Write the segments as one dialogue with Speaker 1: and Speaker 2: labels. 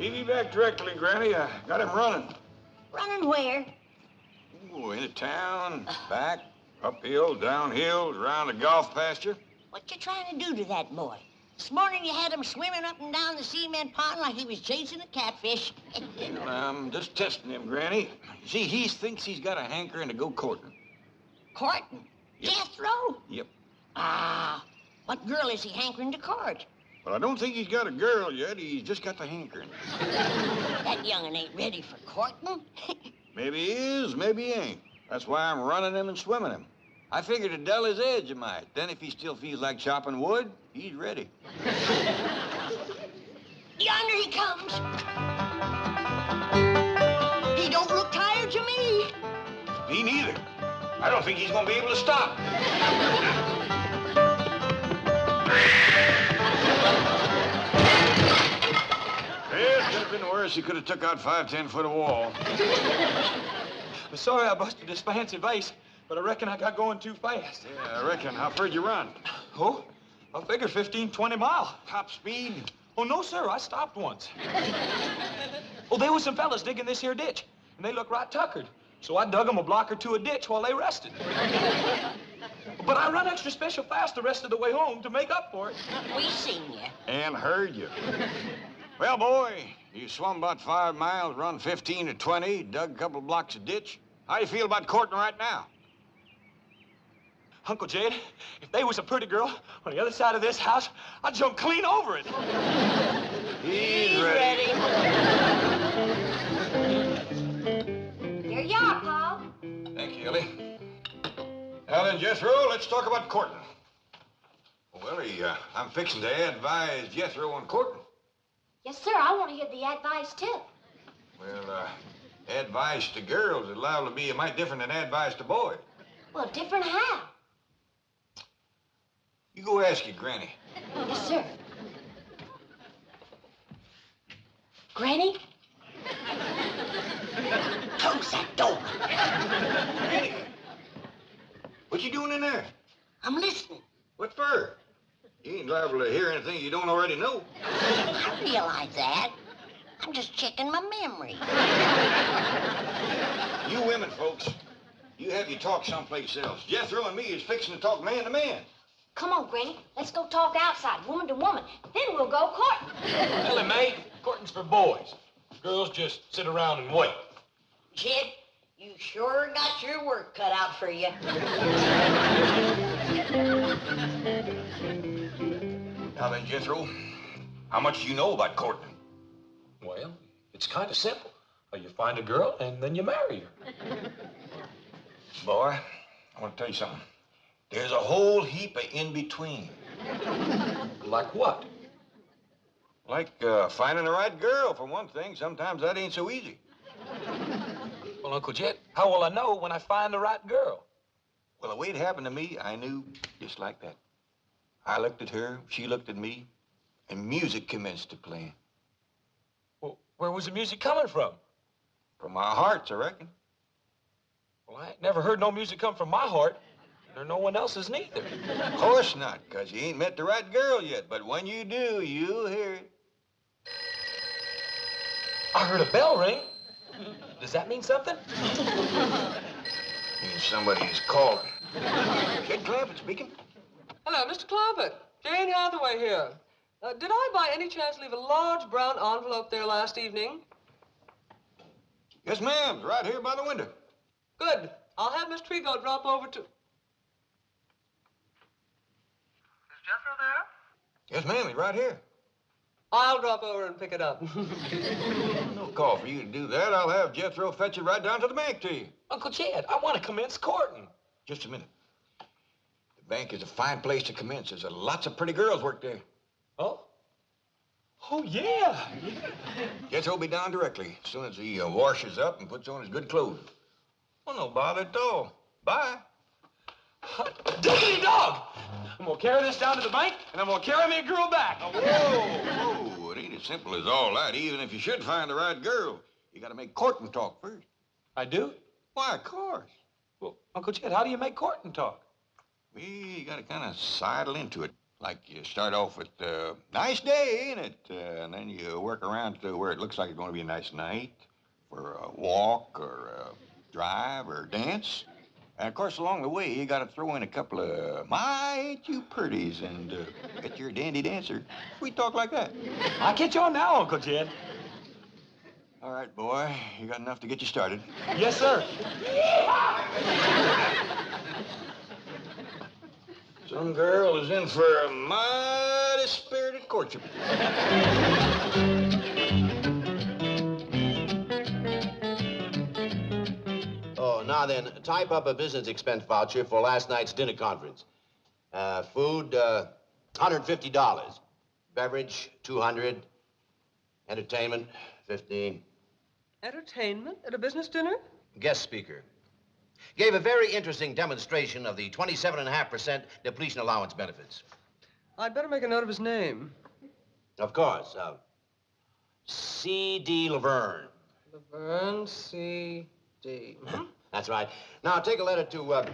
Speaker 1: He'll be back directly, Granny. I got him running.
Speaker 2: Running where?
Speaker 1: Ooh, into town, back, uphill, downhill, around the golf pasture.
Speaker 2: What you trying to do to that boy? This morning you had him swimming up and down the cement pond like he was chasing a catfish.
Speaker 1: Well, I'm just testing him, Granny. See, he thinks he's got a hankering to go courting.
Speaker 2: Courting?
Speaker 1: Yep.
Speaker 2: Jethro?
Speaker 1: Yep.
Speaker 2: Ah, what girl is he hankering to court?
Speaker 1: Well, I don't think he's got a girl yet. He's just got the hankering.
Speaker 2: That young'un ain't ready for courting.
Speaker 1: Maybe he is, maybe he ain't. That's why I'm running him and swimming him. I figured to dull his edge a mite. Then if he still feels like chopping wood, he's ready.
Speaker 2: Yonder he comes. He don't look tired to me.
Speaker 1: Me neither. I don't think he's gonna be able to stop. It could have been worse. He could have took out 5, 10 foot of wall.
Speaker 3: I'm sorry I busted this fancy vase, but I reckon I got going too fast.
Speaker 1: Yeah, I reckon. How far'd you run?
Speaker 3: Oh, I figured 15, 20 miles.
Speaker 1: Top speed?
Speaker 3: Oh, no, sir, I stopped once. Oh, there was some fellas digging this here ditch, and they looked right tuckered. So I dug them a block or two a ditch while they rested. But I run extra special fast the rest of the way home to make up for it.
Speaker 2: We seen you.
Speaker 1: And heard you. Well, boy, you swum about 5 miles, run 15 to 20, dug a couple blocks of ditch. How do you feel about courting right now?
Speaker 3: Uncle Jed, if they was a pretty girl on the other side of this house, I'd jump clean over it.
Speaker 1: He's ready.
Speaker 4: Here you are, Paul.
Speaker 1: Thank you, Ellie. Now then, Jethro, let's talk about courting. Well, Ellie, I'm fixing to advise Jethro on courting.
Speaker 4: Yes, sir. I want to hear the advice, too.
Speaker 1: Well, advice to girls is liable to be a mite different than advice to boys.
Speaker 4: Well, different how?
Speaker 1: You go ask your granny.
Speaker 4: Yes, sir. Granny?
Speaker 2: Close that door.
Speaker 1: Granny? What you doing in there?
Speaker 2: I'm listening.
Speaker 1: What for? You ain't liable to hear anything you don't already know.
Speaker 2: I realize that. I'm just checking my memory.
Speaker 1: You women, folks, you have your talk someplace else. Jethro and me is fixing to talk man to man.
Speaker 4: Come on, Granny. Let's go talk outside, woman to woman. Then we'll go courting.
Speaker 3: Ellie Mae, courting's for boys. Girls just sit around and wait.
Speaker 2: Jed, you sure got your work cut out for you.
Speaker 1: Now then, Jethro, how much do you know about courting?
Speaker 3: Well, it's kind of simple. You find a girl and then you marry her.
Speaker 1: Boy, I want to tell you something. There's a whole heap of in-between.
Speaker 3: Like what?
Speaker 1: Like finding the right girl, for one thing. Sometimes that ain't so easy.
Speaker 3: Well, Uncle Jet, how will I know when I find the right girl?
Speaker 1: Well, the way it happened to me, I knew just like that. I looked at her, she looked at me, and music commenced to play.
Speaker 3: Well, where was the music coming from?
Speaker 1: From our hearts, I reckon.
Speaker 3: Well, I ain't never heard no music come from my heart, or no one else's neither.
Speaker 1: Of course not, because you ain't met the right girl yet. But when you do, you'll hear it.
Speaker 3: I heard a bell ring. Does that mean something?
Speaker 1: Means somebody is calling. Kid Clampetts speaking.
Speaker 5: Hello, Mr. Clampett. Jane Hathaway here. Did I by any chance leave a large brown envelope there last evening?
Speaker 1: Yes, ma'am. It's right here by the window.
Speaker 5: Good. I'll have Miss Trigo drop over to... Is Jethro there?
Speaker 1: Yes, ma'am. He's right here.
Speaker 5: I'll drop over and pick it up.
Speaker 1: No call for you to do that. I'll have Jethro fetch it right down to the bank to you.
Speaker 3: Uncle Jed, I want to commence courting.
Speaker 1: Just a minute. The bank is a fine place to commence. There's lots of pretty girls work there.
Speaker 3: Oh? Oh, yeah.
Speaker 1: Jethro will be down directly as soon as he washes up and puts on his good clothes. Oh, no bother at all. Bye.
Speaker 3: Diggity dog! I'm gonna carry this down to the bank, and I'm gonna carry me a girl back.
Speaker 1: Oh, whoa. It ain't as simple as all that. Even if you should find the right girl, you gotta make courting talk first.
Speaker 3: I do?
Speaker 1: Why, of course.
Speaker 3: Well, Uncle Jed, how do you make courting talk?
Speaker 1: Well, you gotta kind of sidle into it. Like you start off with, nice day, ain't it? And then you work around to where it looks like it's going to be a nice night for a walk or a drive or a dance. And, of course, along the way, you got to throw in a couple of, my, ain't you pretties, and get your dandy dancer. We talk like that.
Speaker 3: I'll get you on now, Uncle Jed.
Speaker 1: All right, boy. You got enough to get you started.
Speaker 3: Yes, sir.
Speaker 1: Some girl is in for a mighty spirited courtship.
Speaker 6: Oh, now then, type up a business expense voucher for last night's dinner conference. Food, $150. Beverage, $200. Entertainment, $15.
Speaker 5: Entertainment at a business dinner?
Speaker 6: Guest speaker. Gave a very interesting demonstration of the 27.5% depletion allowance benefits.
Speaker 5: I'd better make a note of his name.
Speaker 6: Of course. C.D. Laverne.
Speaker 5: Laverne C.D.
Speaker 6: That's right. Now, take a letter to,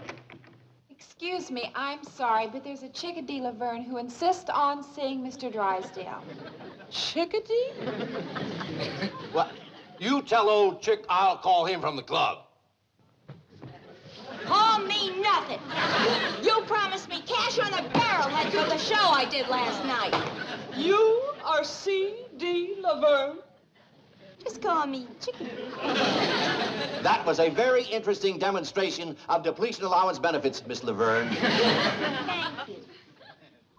Speaker 7: Excuse me, I'm sorry, but there's a Chickadee Laverne who insists on seeing Mr. Drysdale.
Speaker 5: Chickadee?
Speaker 6: Well, you tell old Chick I'll call him from the club.
Speaker 2: Call me nothing. You promised me cash on the barrel head for the show I did last night.
Speaker 5: You are C.D. Laverne?
Speaker 2: Just call me Chickadee.
Speaker 6: That was a very interesting demonstration of depletion allowance benefits, Miss Laverne.
Speaker 2: Thank you.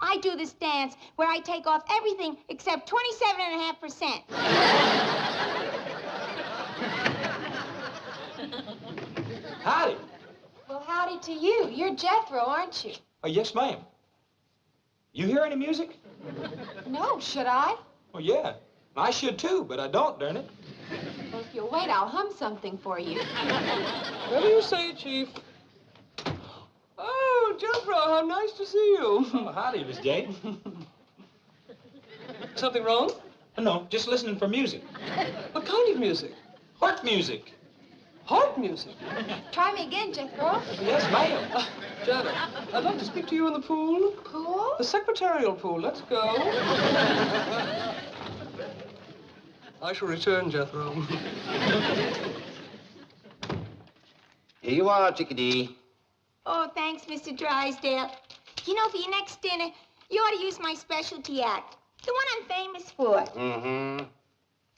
Speaker 2: I do this dance where I take off everything except 27.5%.
Speaker 3: Howdy.
Speaker 7: Well, howdy to you. You're Jethro, aren't you?
Speaker 3: Oh, yes, ma'am. You hear any music?
Speaker 7: No, should I?
Speaker 3: Oh, yeah. I should, too, but I don't, darn it.
Speaker 7: Well, if you'll wait, I'll hum something for you.
Speaker 5: What do you say, Chief? Oh, Jethro, how nice to see you.
Speaker 3: Oh, howdy, Miss Jane.
Speaker 5: Something wrong?
Speaker 3: No, just listening for music.
Speaker 5: What kind of music?
Speaker 3: Heart music.
Speaker 5: Heart music?
Speaker 7: Try me again, Jethro.
Speaker 3: Yes, ma'am.
Speaker 5: Janet, I'd like to speak to you in the pool.
Speaker 7: Pool?
Speaker 5: The secretarial pool. Let's go. I shall return, Jethro.
Speaker 6: Here you are, Chickadee.
Speaker 2: Oh, thanks, Mr. Drysdale. You know, for your next dinner, you ought to use my specialty act. The one I'm famous for.
Speaker 6: Mm-hmm.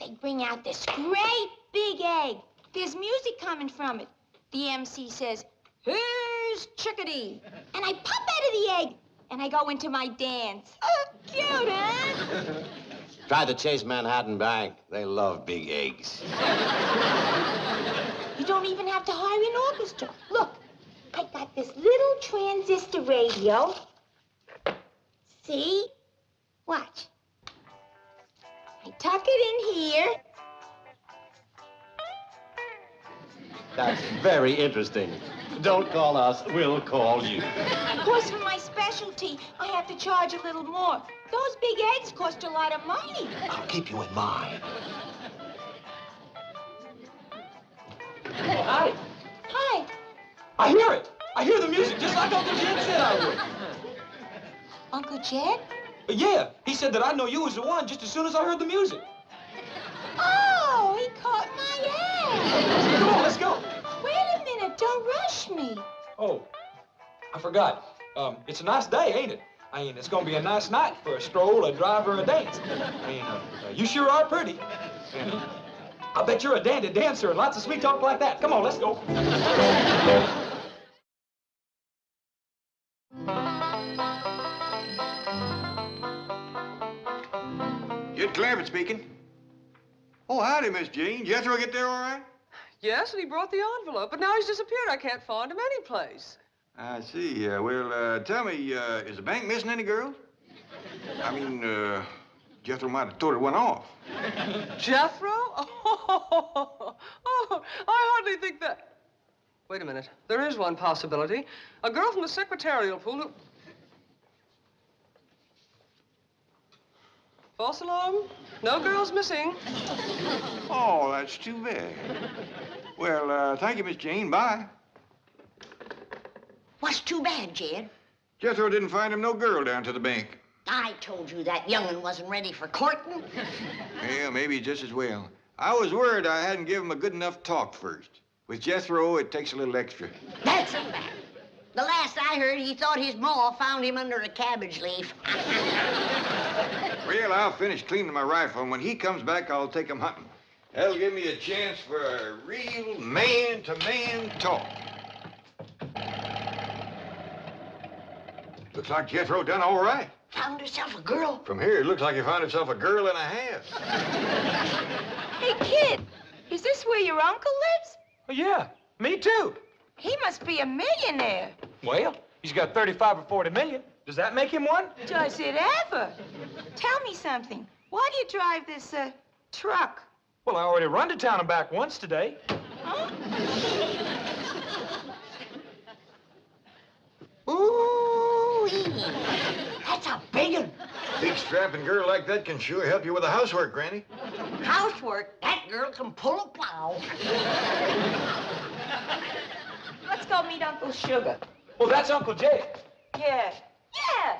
Speaker 2: They bring out this great big egg. There's music coming from it. The MC says, "Here's Chickadee." And I pop out of the egg, and I go into my dance. Oh, cute, huh?
Speaker 6: Try the Chase Manhattan Bank. They love big eggs.
Speaker 2: You don't even have to hire an orchestra. Look, I got this little transistor radio. See? Watch. I tuck it in here.
Speaker 6: That's very interesting. Don't call us, we'll call you.
Speaker 2: Of course, for my specialty, I have to charge a little more. Those big eggs cost a lot of money.
Speaker 6: I'll keep you in mind.
Speaker 3: Oh, howdy.
Speaker 2: Hi.
Speaker 3: I hear it. I hear the music just like Uncle Jed said I would.
Speaker 2: Uncle Jed?
Speaker 3: Yeah, he said that I'd know you was the one just as soon as I heard the music.
Speaker 2: Oh, he caught my eye.
Speaker 3: Come on, let's go.
Speaker 2: Wait a minute. Don't rush me.
Speaker 3: Oh, I forgot. It's a nice day, ain't it? I mean, it's gonna be a nice night for a stroll, a drive, or a dance. I mean, you sure are pretty. And I bet you're a dandy dancer and lots of sweet talk like that. Come on, let's go.
Speaker 1: Jed Clampett speaking. Oh, howdy, Miss Jane. Jethro get there all right?
Speaker 5: Yes, and he brought the envelope, but now he's disappeared. I can't find him anyplace.
Speaker 1: I see. Well, tell me, is the bank missing any girls? I mean, Jethro might have told one off.
Speaker 5: Jethro? Oh, I hardly think that. Wait a minute. There is one possibility. A girl from the secretarial pool who... False alarm? No girls missing.
Speaker 1: Oh, that's too bad. Well, thank you, Miss Jane. Bye.
Speaker 2: What's too bad, Jed?
Speaker 1: Jethro didn't find him no girl down to the bank.
Speaker 4: I told you that young'un wasn't ready for courting.
Speaker 1: Yeah, maybe just as well. I was worried I hadn't given him a good enough talk first. With Jethro, it takes a little extra.
Speaker 4: That's a fact. The last I heard, he thought his ma found him under a cabbage leaf.
Speaker 1: Well, I'll finish cleaning my rifle, and when he comes back, I'll take him hunting. That'll give me a chance for a real man-to-man talk. Looks like Jethro done all right.
Speaker 4: Found herself a girl.
Speaker 1: From here, it looks like he found himself a girl and a half.
Speaker 2: Hey, kid, is this where your uncle lives?
Speaker 3: Oh, yeah, me too.
Speaker 2: He must be a millionaire.
Speaker 3: Well, he's got 35 or 40 million. Does that make him one?
Speaker 2: Does it ever? Tell me something. Why do you drive this, truck?
Speaker 3: Well, I already run to town and back once today.
Speaker 2: Huh?
Speaker 4: Ooh-wee. That's a big one.
Speaker 1: Big strapping girl like that can sure help you with the housework, Granny.
Speaker 4: Housework, that girl can pull a plow.
Speaker 2: Let's go meet Uncle Sugar.
Speaker 3: Well, that's Uncle Jay.
Speaker 2: Yeah. Yeah!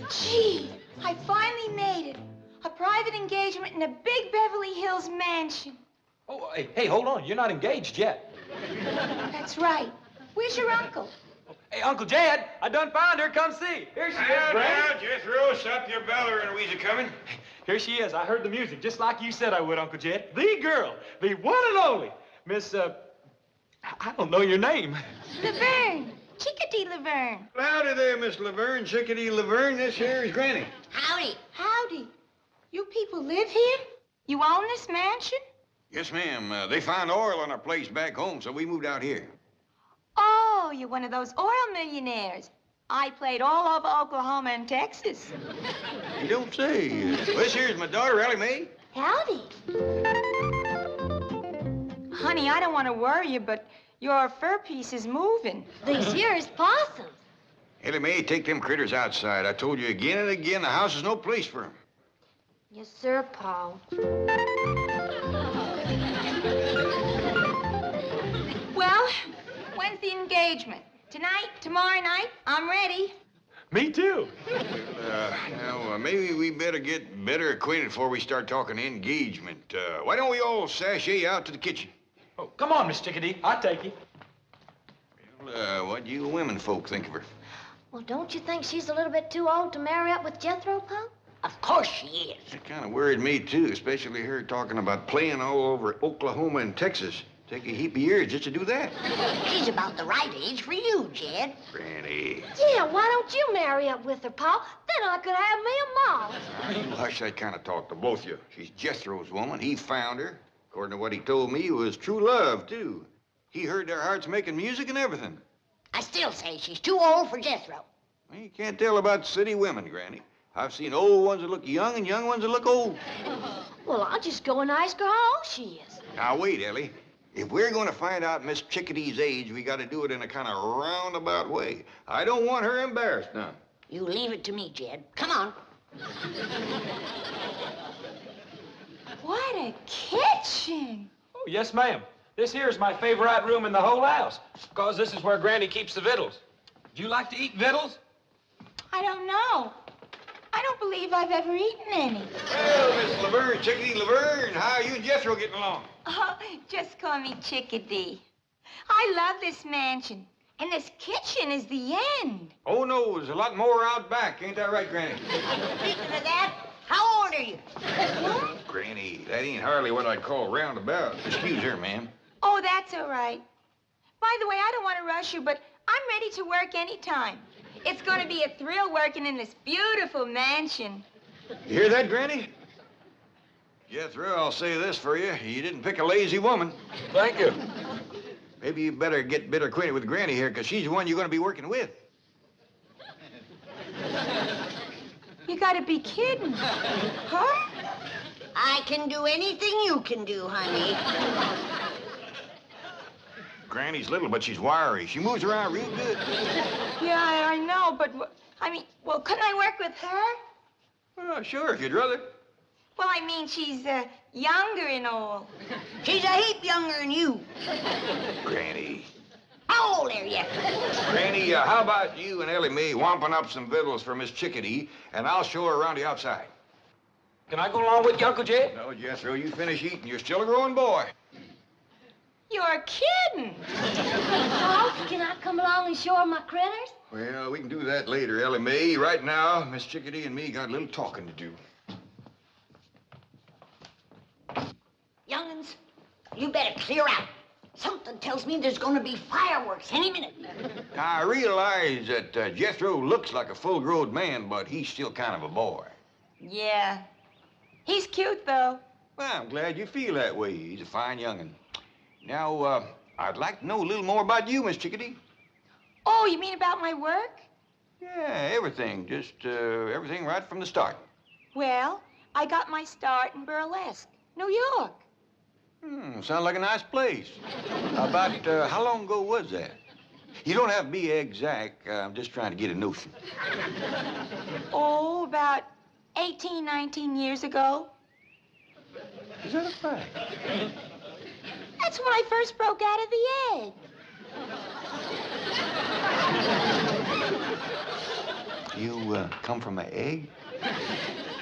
Speaker 2: Gee, I finally made it. A private engagement in a big Beverly Hills mansion.
Speaker 3: Oh, hey, hold on. You're not engaged yet.
Speaker 2: That's right. Where's your uncle?
Speaker 3: Hey, Uncle Jed, I done found her. Come see. Here she is, Granny.
Speaker 1: Jethro, stop your bell and we's coming.
Speaker 3: Here she is. I heard the music, just like you said I would, Uncle Jed. The girl, the one and only, Miss, I don't know your name.
Speaker 2: Laverne. Chickadee Laverne.
Speaker 1: Howdy there, Miss Laverne, Chickadee Laverne. This here is Granny.
Speaker 4: Howdy.
Speaker 2: Howdy. You people live here? You own this mansion?
Speaker 1: Yes, ma'am. They found oil on our place back home, so we moved out here.
Speaker 2: Oh, you're one of those oil millionaires. I played all over Oklahoma and Texas.
Speaker 1: You don't say. Well, this here's my daughter, Ellie Mae.
Speaker 2: Howdy. Honey, I don't want to worry you, but your fur piece is moving.
Speaker 4: These here is possums.
Speaker 1: Ellie Mae, take them critters outside. I told you again and again, the house is no place for them.
Speaker 4: Yes, sir, Paul.
Speaker 2: Well, when's the engagement? Tonight? Tomorrow night? I'm ready.
Speaker 3: Me too.
Speaker 1: Now, maybe we better get better acquainted before we start talking engagement. Why don't we all sashay out to the kitchen?
Speaker 3: Oh, come on, Miss Chickadee. I'll take you.
Speaker 1: Well, what do you women folk think of her?
Speaker 4: Well, don't you think she's a little bit too old to marry up with Jethro, Paul? Of course she is.
Speaker 1: It kind of worried me, too, especially her talking about playing all over Oklahoma and Texas. Take a heap of years just to do that.
Speaker 4: She's about the right age for you, Jed.
Speaker 1: Granny.
Speaker 4: Yeah, why don't you marry up with her, Paul? Then I could have me a mom.
Speaker 1: You hush that kind of talk to both of you. She's Jethro's woman. He found her. According to what he told me, it was true love, too. He heard their hearts making music and everything.
Speaker 4: I still say she's too old for Jethro.
Speaker 1: Well, you can't tell about city women, Granny. I've seen old ones that look young and young ones that look old.
Speaker 4: Well, I'll just go and ask her how old she is.
Speaker 1: Now, wait, Ellie. If we're going to find out Miss Chickadee's age, we got to do it in a kind of roundabout way. I don't want her embarrassed now.
Speaker 4: You leave it to me, Jed. Come on.
Speaker 2: What a kitchen.
Speaker 3: Oh, yes, ma'am. This here is my favorite room in the whole house, because this is where Granny keeps the victuals. Do you like to eat victuals?
Speaker 2: I don't know. I don't believe I've ever eaten any.
Speaker 1: Well, Miss Laverne, Chickadee Laverne, how are you and Jethro getting along?
Speaker 2: Oh, just call me Chickadee. I love this mansion. And this kitchen is the end.
Speaker 1: Oh, no, there's a lot more out back. Ain't that right, Granny?
Speaker 4: Speaking of that, how old are you?
Speaker 1: Granny, that ain't hardly what I'd call roundabout. Excuse her, ma'am.
Speaker 2: Oh, that's all right. By the way, I don't want to rush you, but I'm ready to work anytime. It's going to be a thrill working in this beautiful mansion.
Speaker 1: You hear that, Granny? Jethro, I'll say this for you. You didn't pick a lazy woman.
Speaker 3: Thank you.
Speaker 1: Maybe you better get better acquainted with Granny here, because she's the one you're going to be working with.
Speaker 2: You got to be kidding. Huh?
Speaker 4: I can do anything you can do, honey.
Speaker 1: Granny's little, but she's wiry. She moves around real good.
Speaker 2: Yeah, I know, but, couldn't I work with her?
Speaker 1: Oh, sure, if you'd rather.
Speaker 2: Well, I mean, she's younger and all.
Speaker 4: She's a heap younger than you.
Speaker 1: Granny.
Speaker 4: How old are you?
Speaker 1: Granny, how about you and Ellie Mae wamping up some victuals for Miss Chickadee, and I'll show her around the outside.
Speaker 3: Can I go along with you, Uncle Jed?
Speaker 1: No, Jethro, you finish eating. You're still a growing boy.
Speaker 2: You're kidding.
Speaker 8: Paul, can I come along and show her my critters?
Speaker 1: Well, we can do that later, Ellie Mae. Right now, Miss Chickadee and me got a little talking to do.
Speaker 4: Young'uns, you better clear out. Something tells me there's gonna be fireworks any minute.
Speaker 1: Now, I realize that Jethro looks like a full-grown man, but he's still kind of a boy.
Speaker 2: Yeah. He's cute, though.
Speaker 1: Well, I'm glad you feel that way. He's a fine young'un. Now, I'd like to know a little more about you, Miss Chickadee.
Speaker 2: Oh, you mean about my work?
Speaker 1: Yeah, everything. Just everything right from the start.
Speaker 2: Well, I got my start in burlesque, New York.
Speaker 1: Sounds like a nice place. About how long ago was that? You don't have to be exact. I'm just trying to get a notion.
Speaker 2: Oh, about 18, 19 years ago.
Speaker 1: Is that a fact?
Speaker 2: That's when I first broke out of the egg.
Speaker 1: You come from an egg?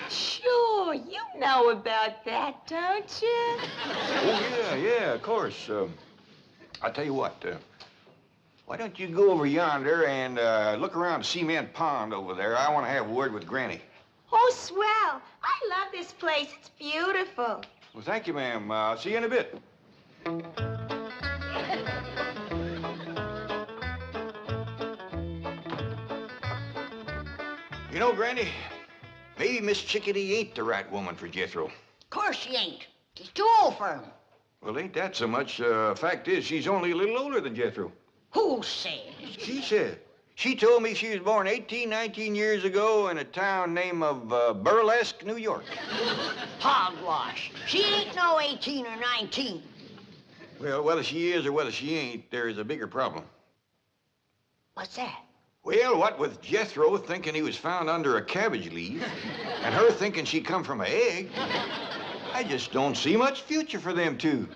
Speaker 2: Sure, you know about that, don't you?
Speaker 1: Oh, yeah, of course. I'll tell you what, why don't you go over yonder and look around Cement Pond over there? I want to have a word with Granny.
Speaker 2: Oh, swell. I love this place. It's beautiful.
Speaker 1: Well, thank you, ma'am. I'll see you in a bit. You know, Granny, maybe Miss Chickadee ain't the right woman for Jethro.
Speaker 4: Of course she ain't. She's too old for him.
Speaker 1: Well, ain't that so much. Fact is, she's only a little older than Jethro.
Speaker 4: Who says?
Speaker 1: She said. She told me she was born 18, 19 years ago in a town named of Burlesque, New York.
Speaker 4: Hogwash. She ain't no 18 or 19.
Speaker 1: Well, whether she is or whether she ain't, there is a bigger problem.
Speaker 4: What's that?
Speaker 1: Well, what with Jethro thinking he was found under a cabbage leaf, and her thinking she come from an egg, I just don't see much future for them two.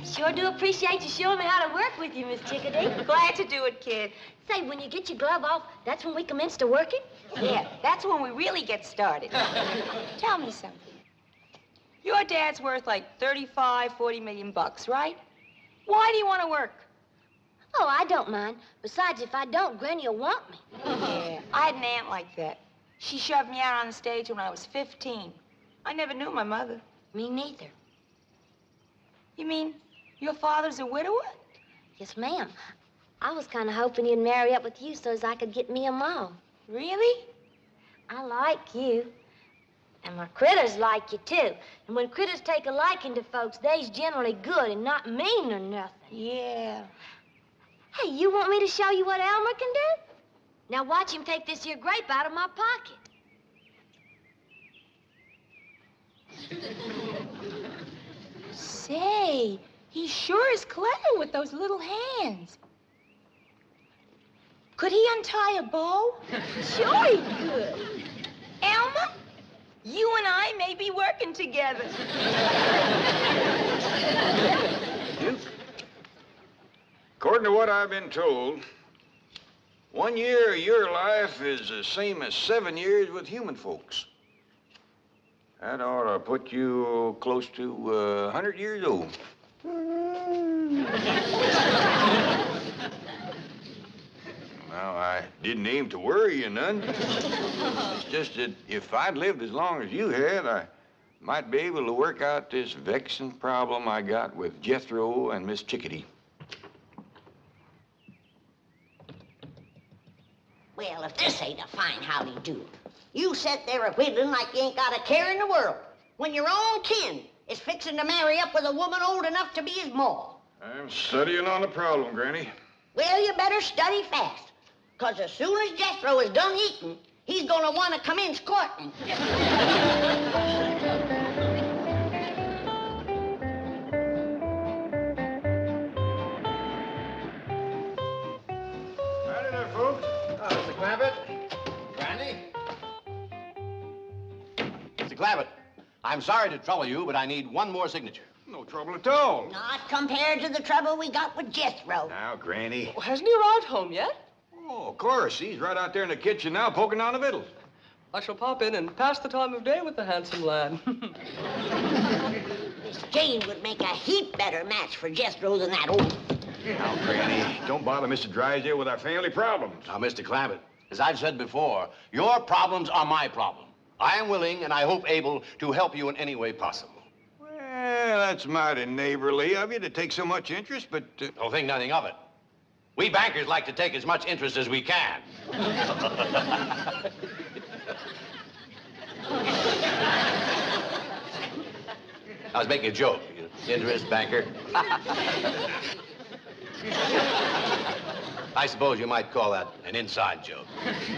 Speaker 8: Sure do appreciate you showing me how to work with you, Miss Chickadee.
Speaker 2: Glad to do it, kid.
Speaker 8: Say, when you get your glove off, that's when we commence to working?
Speaker 2: Yeah, that's when we really get started. Tell me something. Your dad's worth like 35, 40 million bucks, right? Why do you want to work?
Speaker 8: Oh, I don't mind. Besides, if I don't, Granny will want me.
Speaker 2: Yeah, I had an aunt like that. She shoved me out on the stage when I was 15. I never knew my mother.
Speaker 8: Me neither.
Speaker 2: You mean your father's a widower?
Speaker 8: Yes, ma'am. I was kind of hoping he'd marry up with you so as I could get me a mom.
Speaker 2: Really?
Speaker 8: I like you. And my critters like you, too. And when critters take a liking to folks, they's generally good and not mean or nothing.
Speaker 2: Yeah.
Speaker 8: Hey, you want me to show you what Elmer can do? Now watch him take this here grape out of my pocket.
Speaker 2: Say, he sure is clever with those little hands. Could he untie a bow? Sure he could. Elmer, you and I may be working together.
Speaker 1: According to what I've been told, 1 year of your life is the same as 7 years with human folks. That ought to put you close to 100 years old. Well, I didn't aim to worry you none. It's just that if I'd lived as long as you had, I might be able to work out this vexing problem I got with Jethro and Miss Chickadee.
Speaker 4: Well, if this ain't a fine howdy-do. You sit there a-whittling like you ain't got a care in the world, when your own kin is fixing to marry up with a woman old enough to be his ma.
Speaker 1: I'm studying on the problem, Granny.
Speaker 4: Well, you better study fast, 'cause as soon as Jethro is done eating, he's gonna want to commence courting.
Speaker 6: Clampett, I'm sorry to trouble you, but I need one more signature.
Speaker 1: No trouble at all.
Speaker 4: Not compared to the trouble we got with Jethro.
Speaker 1: Now, Granny.
Speaker 5: Oh, hasn't he arrived home yet?
Speaker 1: Oh, of course. He's right out there in the kitchen now, poking down the victuals.
Speaker 5: I shall pop in and pass the time of day with the handsome lad.
Speaker 4: Miss Jane would make a heap better match for Jethro than that old...
Speaker 1: Now, Granny, don't bother Mr. Drysdale with our family problems.
Speaker 6: Now, Mr. Clampett, as I've said before, your problems are my problem. I am willing and I hope able to help you in any way possible.
Speaker 1: Well, that's mighty neighborly of you to take so much interest, but...
Speaker 6: Don't think nothing of it. We bankers like to take as much interest as we can. I was making a joke. Interest, banker. I suppose you might call that an inside joke.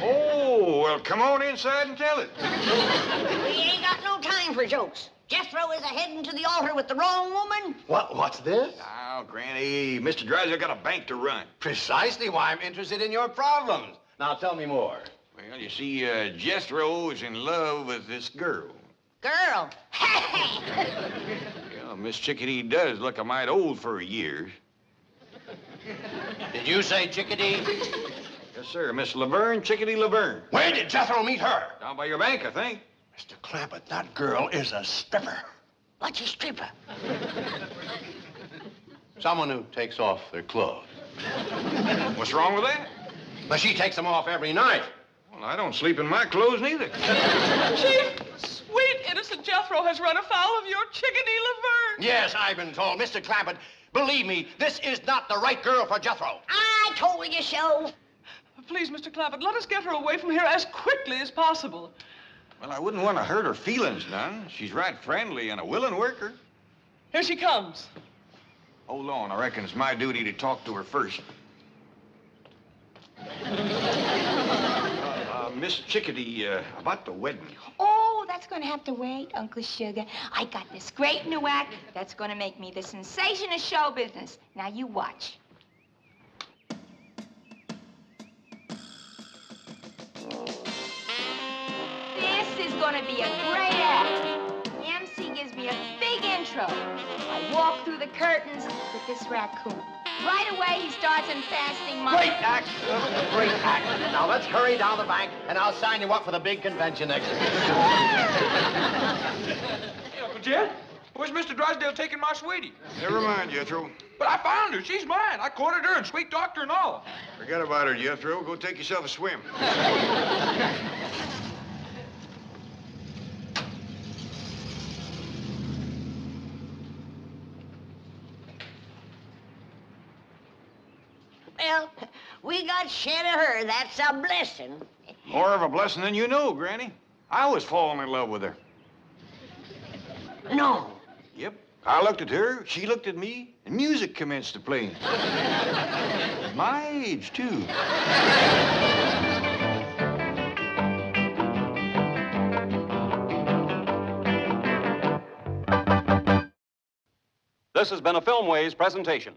Speaker 1: Oh, well, come on inside and tell it.
Speaker 4: We ain't got no time for jokes. Jethro is a-heading to the altar with the wrong woman.
Speaker 6: What's this?
Speaker 1: Now, Granny, Mr. Drysdale got a bank to run.
Speaker 6: Precisely why I'm interested in your problems. Now, tell me more.
Speaker 1: Well, you see, Jethro is in love with this girl.
Speaker 4: Girl.
Speaker 1: Yeah, Miss Chickadee does look a mite old for her years.
Speaker 6: Did you say Chickadee?
Speaker 1: Yes, sir, Miss Laverne, Chickadee Laverne.
Speaker 6: Where did Jethro meet her?
Speaker 1: Down by your bank, I think.
Speaker 6: Mr. Clampett, that girl is a stripper.
Speaker 4: What's a stripper?
Speaker 6: Someone who takes off their clothes.
Speaker 1: What's wrong with that?
Speaker 6: But she takes them off every night.
Speaker 1: Well, I don't sleep in my clothes neither.
Speaker 5: Chief, sweet, innocent Jethro has run afoul of your Chickadee Laverne.
Speaker 6: Yes, I've been told. Mr. Clampett, believe me, this is not the right girl for Jethro.
Speaker 4: I told you so.
Speaker 5: Please, Mr. Clampett, let us get her away from here as quickly as possible.
Speaker 1: Well, I wouldn't want to hurt her feelings none. She's right friendly and a willing worker.
Speaker 5: Here she comes.
Speaker 1: Hold on, I reckon it's my duty to talk to her first. Miss Chickadee, about the wedding.
Speaker 2: Oh, that's going to have to wait, Uncle Sugar. I got this great new act that's going to make me the sensation of show business. Now, you watch. This is going to be a great act. The MC gives me a big intro. I walk through the curtains with this raccoon. Right away, he starts infesting my...
Speaker 6: Great act. Great act. Now, let's hurry down the bank, and I'll sign you up for the big convention next week.
Speaker 3: Hey, Uncle Jed, where's Mr. Drysdale taking my sweetie?
Speaker 1: Never mind, Jethro.
Speaker 3: But I found her. She's mine. I courted her and sweet talked her and all.
Speaker 1: Forget about her, Jethro. Go take yourself a swim.
Speaker 4: Well, we got shed of her. That's a blessing.
Speaker 1: More of a blessing than you know, Granny. I was falling in love with her.
Speaker 4: No.
Speaker 1: Yep. I looked at her, she looked at me, and music commenced to play. My age, too.
Speaker 9: This has been a Filmways presentation.